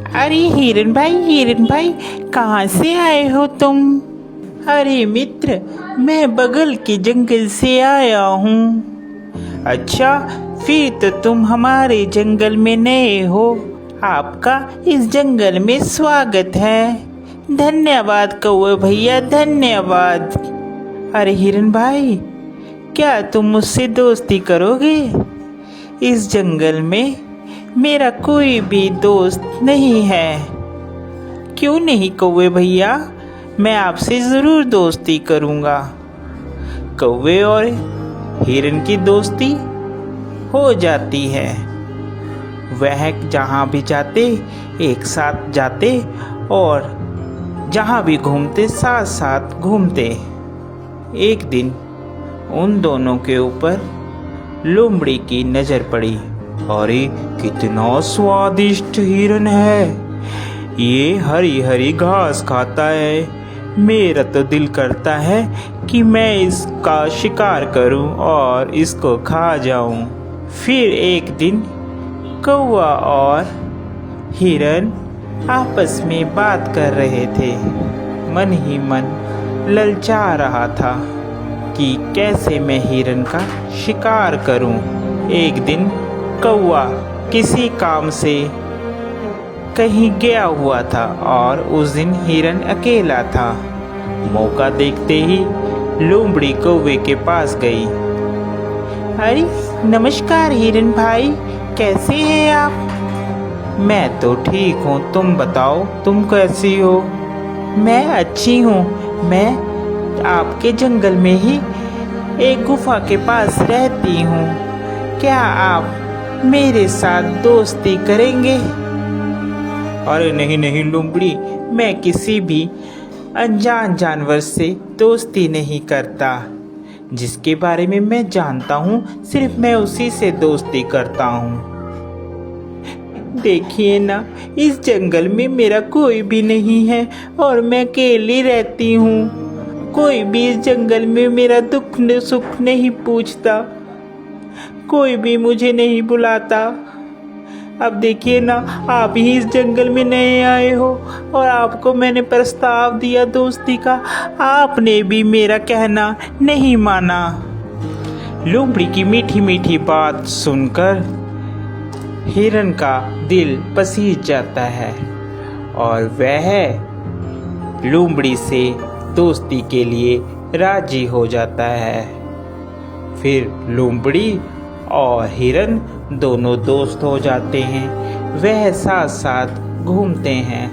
अरे हिरन भाई कहाँ से आए हो तुम? अरे मित्र, मैं बगल के जंगल से आया हूँ। अच्छा, फिर तो तुम हमारे जंगल में नए हो। आपका इस जंगल में स्वागत है। धन्यवाद कौवे भैया, धन्यवाद। अरे हिरन भाई, क्या तुम मुझसे दोस्ती करोगे? इस जंगल में मेरा कोई भी दोस्त नहीं है। क्यों नहीं कौवे भैया, मैं आपसे ज़रूर दोस्ती करूँगा। कौवे और हिरन की दोस्ती हो जाती है। वह जहाँ भी जाते एक साथ जाते और जहाँ भी घूमते साथ साथ घूमते। एक दिन उन दोनों के ऊपर लोमड़ी की नज़र पड़ी। अरे कितना स्वादिष्ट हिरन है, ये हरी हरी घास खाता है। मेरा तो दिल करता है कि मैं इसका शिकार करूं और इसको खा जाऊं। फिर एक दिन कौवा और हिरन आपस में बात कर रहे थे। मन ही मन ललचा रहा था कि कैसे मैं हिरन का शिकार करूं। एक दिन कौवा किसी काम से कहीं गया हुआ था और उस दिन हिरन अकेला था। मौका देखते ही लोमड़ी कौवे के पास गई। अरे नमस्कार हिरन भाई, कैसे हैं आप? मैं तो ठीक हूँ, तुम बताओ तुम कैसी हो? मैं अच्छी हूँ। मैं आपके जंगल में ही एक गुफा के पास रहती हूँ। क्या आप मेरे साथ दोस्ती करेंगे? अरे नहीं नहीं लोमड़ी, मैं किसी भी अनजान जानवर से दोस्ती नहीं करता। जिसके बारे में मैं जानता हूँ सिर्फ मैं उसी से दोस्ती करता हूँ। देखिए ना, इस जंगल में मेरा कोई भी नहीं है और मैं अकेली रहती हूँ। कोई भी इस जंगल में मेरा दुख सुख नहीं पूछता, कोई भी मुझे नहीं बुलाता। अब देखिए ना, आप ही इस जंगल में नए आए हो और आपको मैंने प्रस्ताव दिया दोस्ती का, आपने भी मेरा कहना नहीं माना। लोमड़ी की मीठी मीठी बात सुनकर हिरन का दिल पसीज जाता है और वह लोमड़ी से दोस्ती के लिए राजी हो जाता है। फिर लोमड़ी और हिरन दोनों दोस्त हो जाते हैं। वह साथ साथ घूमते हैं।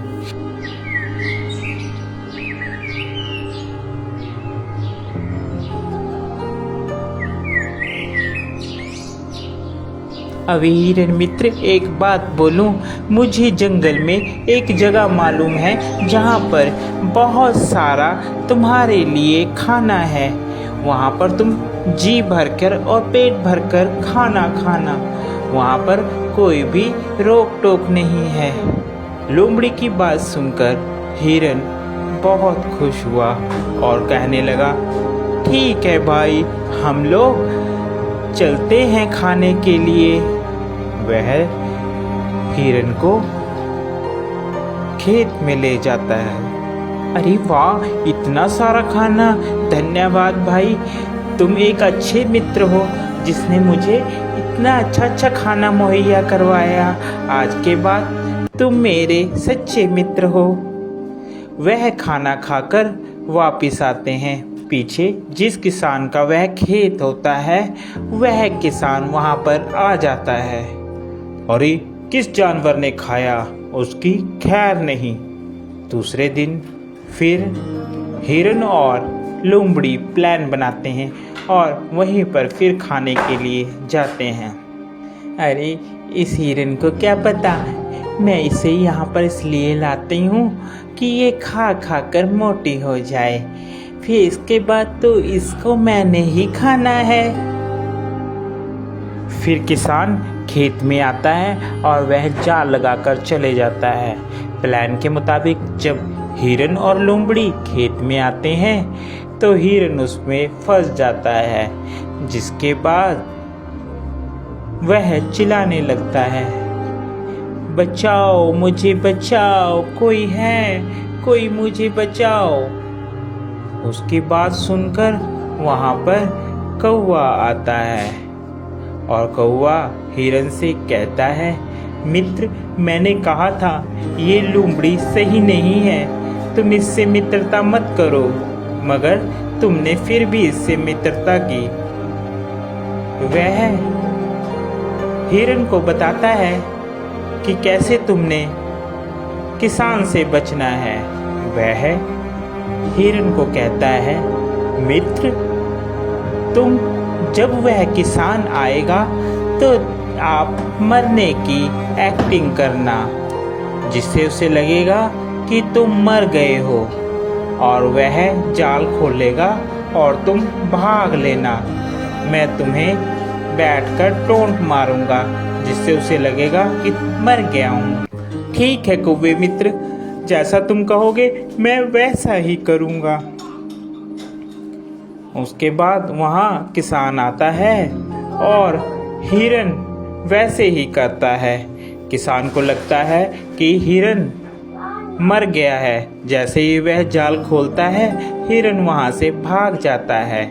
अभी हिरन मित्र, एक बात बोलूं, मुझे जंगल में एक जगह मालूम है जहाँ पर बहुत सारा तुम्हारे लिए खाना है। वहाँ पर तुम जी भरकर और पेट भरकर खाना खाना, वहाँ पर कोई भी रोक टोक नहीं है। लोमड़ी की बात सुनकर हिरन बहुत खुश हुआ और कहने लगा, ठीक है भाई, हम लोग चलते हैं खाने के लिए। वह हिरन को खेत में ले जाता है। अरे वाह, इतना सारा खाना! धन्यवाद भाई, तुम एक अच्छे मित्र हो जिसने मुझे इतना अच्छा खाना मुहैया करवाया। आज के बाद तुम मेरे सच्चे मित्र हो। वह खाना खाकर वापिस आते हैं। पीछे जिस किसान का वह खेत होता है, वह किसान वहाँ पर आ जाता है। अरे किस जानवर ने खाया, उसकी खैर नहीं। दूसरे दिन फिर हिरन और लोमड़ी प्लान बनाते हैं और वहीं पर फिर खाने के लिए जाते हैं। अरे इस हिरन को क्या पता, मैं इसे यहाँ पर इसलिए लाती हूँ कि ये खा खा कर मोटी हो जाए, फिर इसके बाद तो इसको मैंने ही खाना है। फिर किसान खेत में आता है और वह जाल लगाकर चले जाता है। प्लान के मुताबिक जब हिरन और लोमड़ी खेत में आते हैं तो हिरन उसमें फंस जाता है, जिसके बाद वह चिल्लाने लगता है, बचाओ, मुझे बचाओ, कोई है, कोई मुझे बचाओ। उसकी बात सुनकर वहाँ पर कौवा आता है और कौवा हिरन से कहता है, मित्र, मैंने कहा था ये लोमड़ी सही नहीं है, तुम इससे मित्रता मत करो, मगर तुमने फिर भी इससे मित्रता की। वह हिरन को बताता है कि कैसे तुमने किसान से बचना है। वह हिरन को कहता है, मित्र, तुम जब वह किसान आएगा तो आप मरने की एक्टिंग करना, जिससे उसे लगेगा कि तुम मर गए हो, और वह जाल खोलेगा और तुम भाग लेना। मैं तुम्हें बैठकर टोंट मारूंगा, जिससे उसे लगेगा कि मर गया हूँ। ठीक है कौवे मित्र, जैसा तुम कहोगे मैं वैसा ही करूँगा। उसके बाद वहाँ किसान आता है और हिरन वैसे ही करता है। किसान को लगता है कि हिरन मर गया है। जैसे ही वह जाल खोलता है, हिरन वहाँ से भाग जाता है।